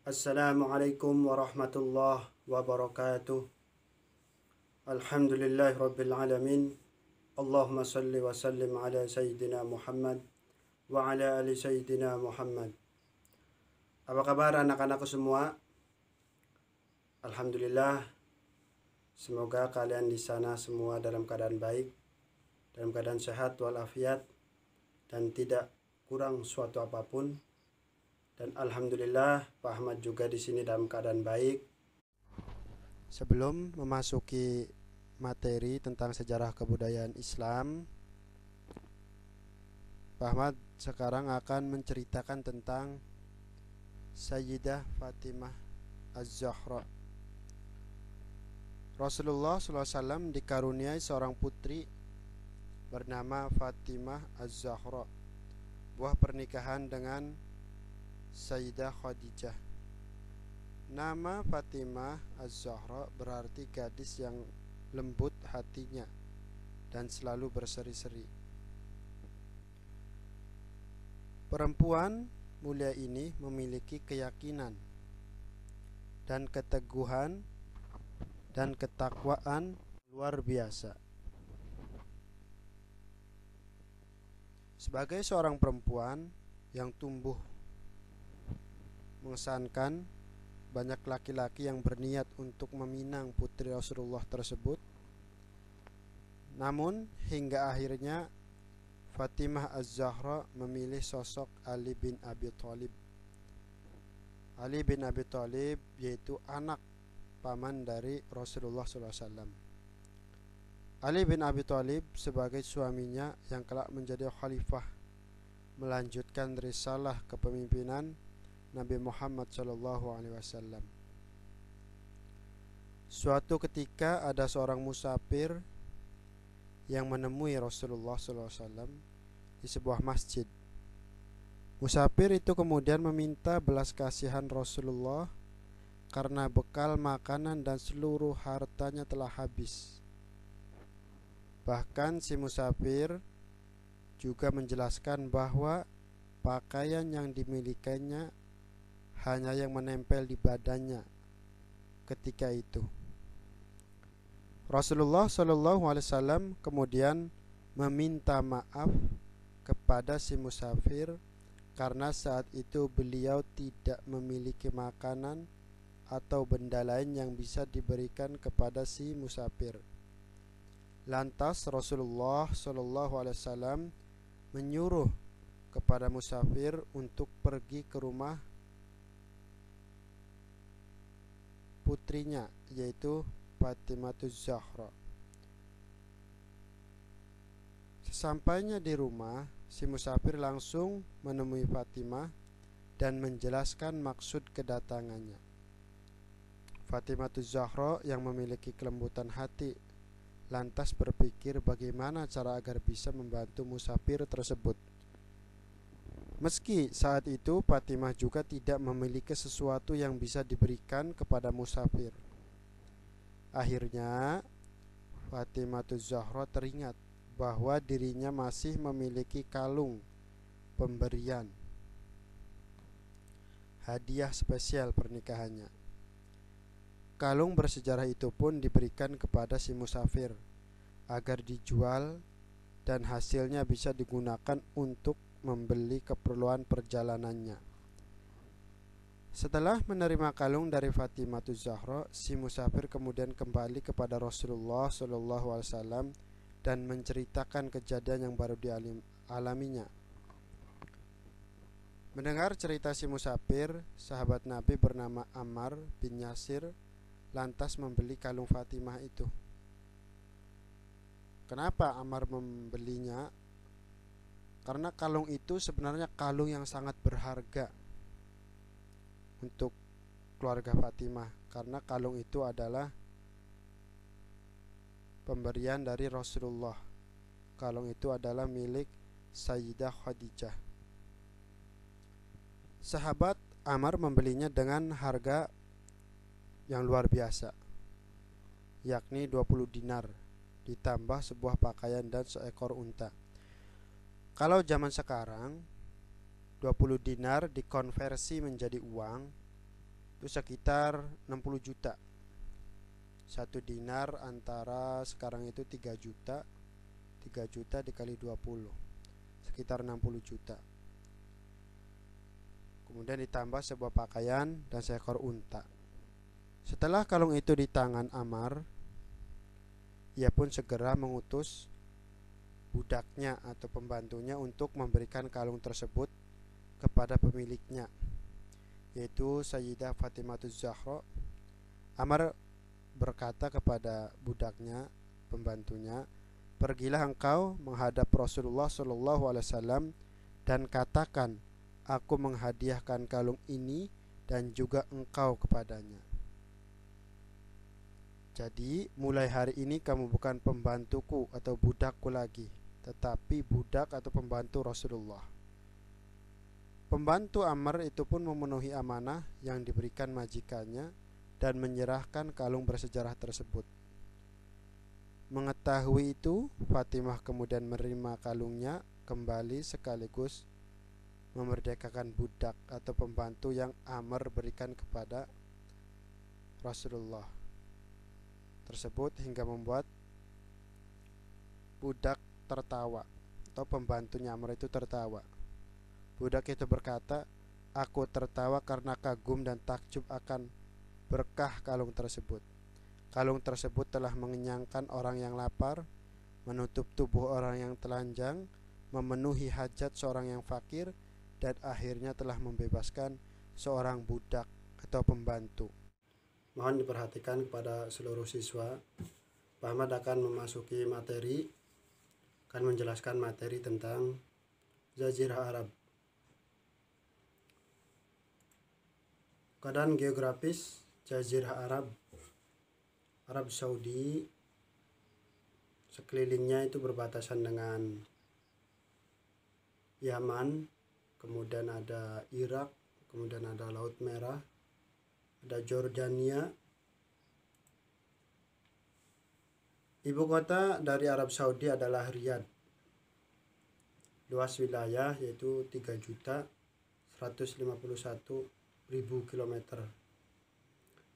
Assalamualaikum warahmatullahi wabarakatuh. Alhamdulillahi rabbil alamin. Allahumma salli wa sallim ala sayyidina Muhammad wa ala ali sayyidina Muhammad. Apa kabar anak-anakku semua? Alhamdulillah. Semoga kalian di sana semua dalam keadaan baik, dalam keadaan sehat walafiat, dan tidak kurang suatu apapun. Dan alhamdulillah Pak Ahmad juga di sini dalam keadaan baik. Sebelum memasuki materi tentang sejarah kebudayaan Islam, Pak Ahmad sekarang akan menceritakan tentang Sayyidah Fatimah Az-Zahra. Rasulullah SAW dikaruniai seorang putri bernama Fatimah Az-Zahra, buah pernikahan dengan Sayyidah Khadijah. Nama Fatimah Az-Zahra berarti gadis yang lembut hatinya dan selalu berseri-seri. Perempuan mulia ini memiliki keyakinan dan keteguhan dan ketakwaan luar biasa. Sebagai seorang perempuan yang tumbuh mengesankan, banyak laki-laki yang berniat untuk meminang putri Rasulullah tersebut. Namun hingga akhirnya Fatimah Az-Zahra memilih sosok Ali bin Abi Thalib. Ali bin Abi Thalib yaitu anak paman dari Rasulullah SAW. Ali bin Abi Thalib sebagai suaminya yang kelak menjadi khalifah, melanjutkan risalah kepemimpinan Nabi Muhammad SAW. Suatu ketika ada seorang musafir yang menemui Rasulullah SAW di sebuah masjid. Musafir itu kemudian meminta belas kasihan Rasulullah karena bekal makanan dan seluruh hartanya telah habis. Bahkan si musafir juga menjelaskan bahwa pakaian yang dimilikinya hanya yang menempel di badannya ketika itu. Rasulullah SAW kemudian meminta maaf kepada si musafir karena saat itu beliau tidak memiliki makanan atau benda lain yang bisa diberikan kepada si musafir. Lantas Rasulullah SAW menyuruh kepada musafir untuk pergi ke rumah putrinya, yaitu Fatimah Az-Zahra. Sesampainya di rumah, si musafir langsung menemui Fatimah dan menjelaskan maksud kedatangannya. Fatimah Az-Zahra yang memiliki kelembutan hati lantas berpikir bagaimana cara agar bisa membantu musafir tersebut. Meski saat itu Fatimah juga tidak memiliki sesuatu yang bisa diberikan kepada musafir. Akhirnya Fatimah Az-Zahra teringat bahwa dirinya masih memiliki kalung pemberian hadiah spesial pernikahannya. Kalung bersejarah itu pun diberikan kepada si musafir agar dijual dan hasilnya bisa digunakan untuk membeli keperluan perjalanannya. Setelah menerima kalung dari Fatimah Az-Zahra, si musafir kemudian kembali kepada Rasulullah SAW dan menceritakan kejadian yang baru dialaminya. Mendengar cerita si musafir, sahabat Nabi bernama Ammar bin Yasir lantas membeli kalung Fatimah itu. Kenapa Ammar membelinya? Karena kalung itu sebenarnya kalung yang sangat berharga untuk keluarga Fatimah, karena kalung itu adalah pemberian dari Rasulullah. Kalung itu adalah milik Sayyidah Khadijah. Sahabat Ammar membelinya dengan harga yang luar biasa, yakni 20 dinar ditambah sebuah pakaian dan seekor unta. Kalau zaman sekarang 20 dinar dikonversi menjadi uang itu sekitar 60 juta. 1 dinar antara sekarang itu 3 juta. 3 juta dikali 20 sekitar 60 juta. Kemudian ditambah sebuah pakaian dan seekor unta. Setelah kalung itu di tangan Ammar, ia pun segera mengutus budaknya atau pembantunya untuk memberikan kalung tersebut kepada pemiliknya, yaitu Sayyidah Fatimah Az-Zahra. Ammar berkata kepada budaknya, pembantunya, "Pergilah engkau menghadap Rasulullah SAW dan katakan, aku menghadiahkan kalung ini dan juga engkau kepadanya. Jadi mulai hari ini kamu bukan pembantuku atau budakku lagi, tetapi budak atau pembantu Rasulullah." Pembantu Ammar itu pun memenuhi amanah yang diberikan majikannya dan menyerahkan kalung bersejarah tersebut. Mengetahui itu, Fatimah kemudian menerima kalungnya kembali sekaligus memerdekakan budak atau pembantu yang Ammar berikan kepada Rasulullah tersebut, hingga membuat budak tertawa atau pembantunya Ammar itu tertawa. Budak itu berkata, "Aku tertawa karena kagum dan takjub akan berkah kalung tersebut. Kalung tersebut telah mengenyangkan orang yang lapar, menutup tubuh orang yang telanjang, memenuhi hajat seorang yang fakir, dan akhirnya telah membebaskan seorang budak atau pembantu." Mohon diperhatikan kepada seluruh siswa. Pak Ahmad akan memasuki materi, akan menjelaskan materi tentang Jazirah Arab. Keadaan geografis Jazirah Arab, Arab Saudi, sekelilingnya itu berbatasan dengan Yaman, kemudian ada Irak, kemudian ada Laut Merah, ada Jordania. Ibu kota dari Arab Saudi adalah Riyadh. Luas wilayah yaitu 3.151.000 km.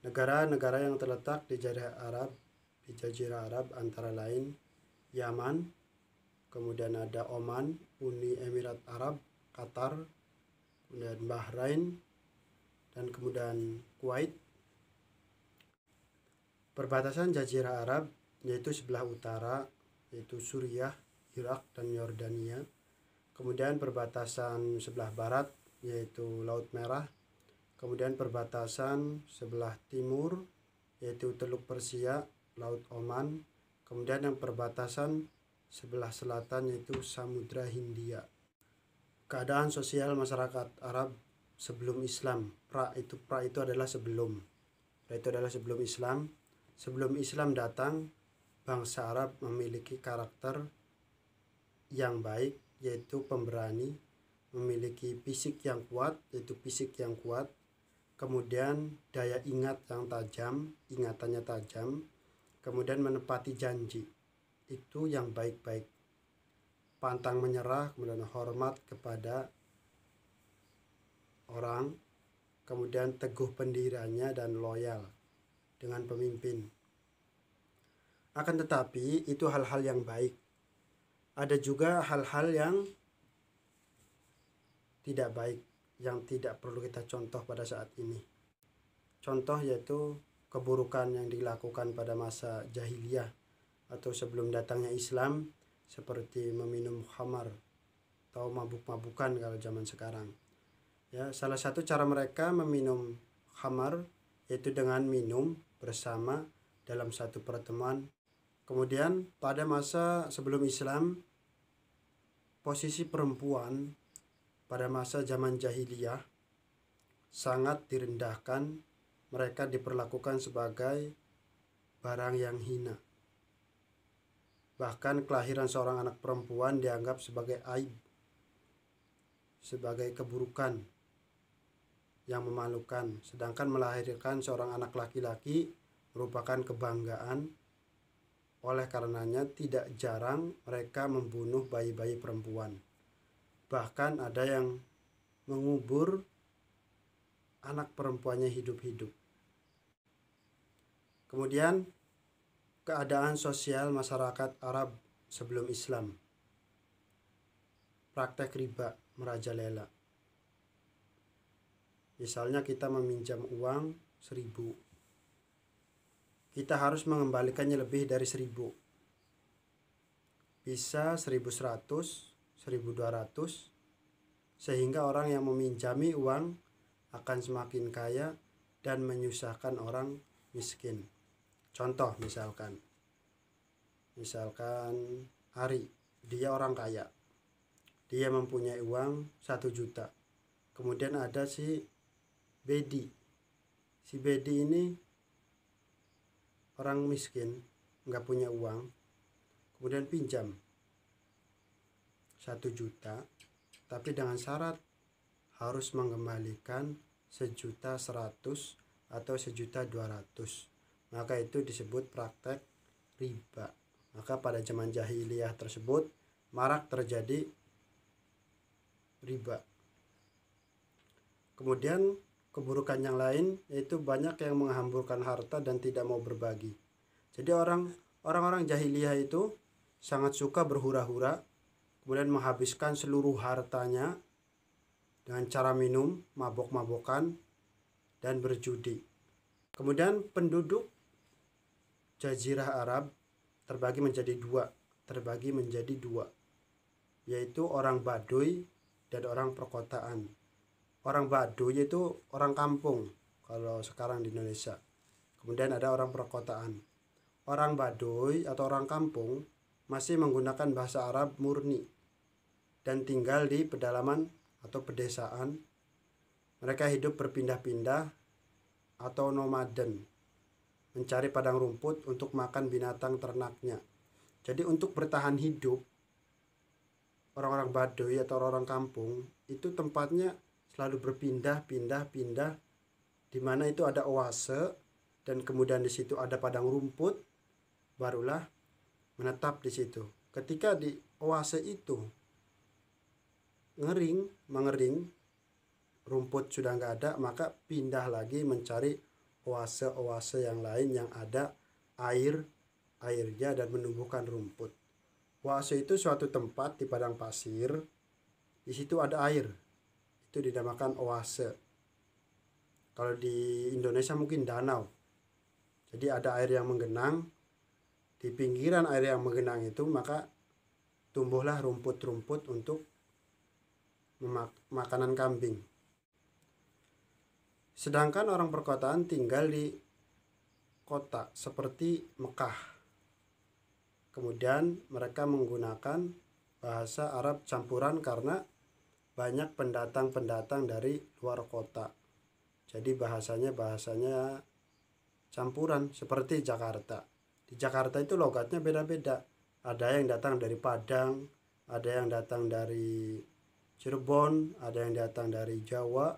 Negara-negara yang terletak di Jazirah Arab antara lain Yaman, kemudian ada Oman, Uni Emirat Arab, Qatar, kemudian Bahrain, dan kemudian Kuwait. Perbatasan Jazirah Arab yaitu sebelah utara yaitu Suriah, Irak, dan Yordania. Kemudian perbatasan sebelah barat yaitu Laut Merah. Kemudian perbatasan sebelah timur yaitu Teluk Persia, Laut Oman. Kemudian yang perbatasan sebelah selatan yaitu Samudra Hindia. Keadaan sosial masyarakat Arab sebelum Islam. Pra itu adalah sebelum. Pra itu adalah sebelum Islam. Sebelum Islam datang, bangsa Arab memiliki karakter yang baik, yaitu pemberani, memiliki fisik yang kuat, yaitu fisik yang kuat, kemudian daya ingat yang tajam, ingatannya tajam, kemudian menepati janji, itu yang baik-baik, pantang menyerah, kemudian hormat kepada orang, kemudian teguh pendiriannya dan loyal dengan pemimpin. Akan tetapi itu hal-hal yang baik. Ada juga hal-hal yang tidak baik yang tidak perlu kita contoh pada saat ini. Contoh yaitu keburukan yang dilakukan pada masa jahiliyah atau sebelum datangnya Islam, seperti meminum khamar atau mabuk-mabukan kalau zaman sekarang. Ya, salah satu cara mereka meminum khamar yaitu dengan minum bersama dalam satu pertemuan. Kemudian pada masa sebelum Islam, posisi perempuan pada masa zaman jahiliyah sangat direndahkan. Mereka diperlakukan sebagai barang yang hina. Bahkan kelahiran seorang anak perempuan dianggap sebagai aib, sebagai keburukan yang memalukan. Sedangkan melahirkan seorang anak laki-laki merupakan kebanggaan. Oleh karenanya tidak jarang mereka membunuh bayi-bayi perempuan. Bahkan ada yang mengubur anak perempuannya hidup-hidup. Kemudian keadaan sosial masyarakat Arab sebelum Islam. Praktek riba merajalela. Misalnya kita meminjam uang 1.000, kita harus mengembalikannya lebih dari 1.000. Bisa 1.100, 1.200, sehingga orang yang meminjami uang akan semakin kaya dan menyusahkan orang miskin. Contoh misalkan Ari, dia orang kaya, dia mempunyai uang 1 juta. Kemudian ada si Bedi ini orang miskin, nggak punya uang, kemudian pinjam 1 juta, tapi dengan syarat harus mengembalikan 1.100.000 atau 1.200.000. Maka itu disebut praktek riba. Maka pada zaman jahiliyah tersebut marak terjadi riba. Kemudian keburukan yang lain yaitu banyak yang menghamburkan harta dan tidak mau berbagi. Jadi orang-orang jahiliyah itu sangat suka berhura-hura, kemudian menghabiskan seluruh hartanya dengan cara minum, mabok-mabokan, dan berjudi. Kemudian penduduk Jazirah Arab terbagi menjadi dua, yaitu orang Baduy dan orang perkotaan. Orang Baduy itu orang kampung kalau sekarang di Indonesia. Kemudian ada orang perkotaan. Orang Baduy atau orang kampung masih menggunakan bahasa Arab murni dan tinggal di pedalaman atau pedesaan. Mereka hidup berpindah-pindah atau nomaden, mencari padang rumput untuk makan binatang ternaknya. Jadi untuk bertahan hidup, orang-orang Baduy atau orang kampung itu tempatnya selalu berpindah-pindah, di mana itu ada oase dan kemudian di situ ada padang rumput, barulah menetap di situ. Ketika di oase itu mengering, rumput sudah nggak ada, maka pindah lagi mencari oase-oase yang lain yang ada airnya dan menumbuhkan rumput. Oase itu suatu tempat di padang pasir, di situ ada air. Itu dinamakan oase. Kalau di Indonesia mungkin danau. Jadi ada air yang menggenang. Di pinggiran air yang menggenang itu maka tumbuhlah rumput-rumput untuk makanan kambing. Sedangkan orang perkotaan tinggal di kota seperti Mekah. Kemudian mereka menggunakan bahasa Arab campuran karena banyak pendatang dari luar kota. Jadi bahasanya campuran seperti Jakarta. Di Jakarta itu logatnya beda-beda. Ada yang datang dari Padang, ada yang datang dari Cirebon, ada yang datang dari Jawa,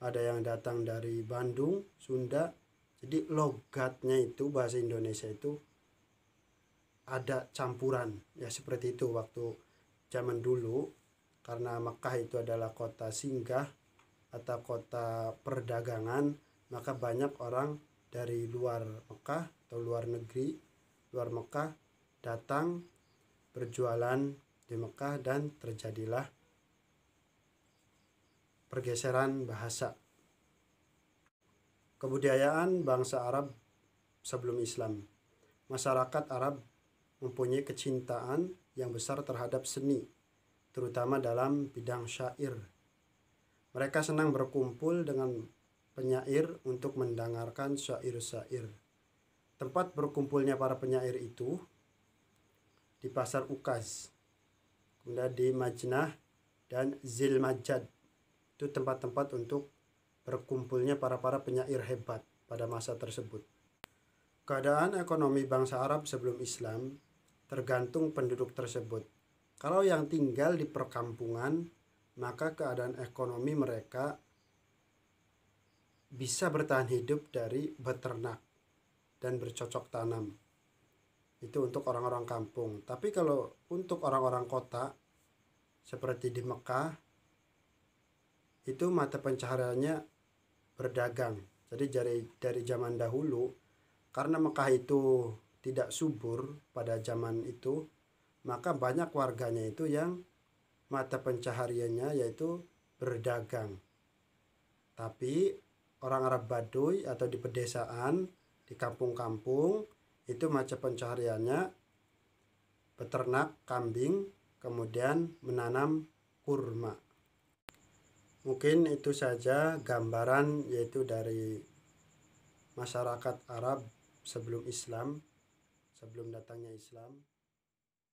ada yang datang dari Bandung, Sunda. Jadi logatnya itu bahasa Indonesia itu ada campuran. Ya seperti itu waktu zaman dulu. Karena Makkah itu adalah kota singgah atau kota perdagangan, maka banyak orang dari luar Makkah atau luar Makkah datang berjualan di Makkah dan terjadilah pergeseran bahasa. Kebudayaan bangsa Arab sebelum Islam. Masyarakat Arab mempunyai kecintaan yang besar terhadap seni, terutama dalam bidang syair. Mereka senang berkumpul dengan penyair untuk mendengarkan syair-syair. Tempat berkumpulnya para penyair itu di Pasar Ukaz, kemudian di Majnah dan Zilmajad. Itu tempat-tempat untuk berkumpulnya para penyair hebat pada masa tersebut. Keadaan ekonomi bangsa Arab sebelum Islam tergantung penduduk tersebut. Kalau yang tinggal di perkampungan, maka keadaan ekonomi mereka bisa bertahan hidup dari beternak dan bercocok tanam. Itu untuk orang-orang kampung. Tapi kalau untuk orang-orang kota, seperti di Mekah, itu mata pencahariannya berdagang. Jadi dari zaman dahulu, karena Mekah itu tidak subur pada zaman itu, maka banyak warganya itu yang mata pencahariannya yaitu berdagang. Tapi orang Arab Baduy atau di pedesaan, di kampung-kampung, itu mata pencahariannya peternak kambing, kemudian menanam kurma. Mungkin itu saja gambaran yaitu dari masyarakat Arab sebelum Islam, sebelum datangnya Islam.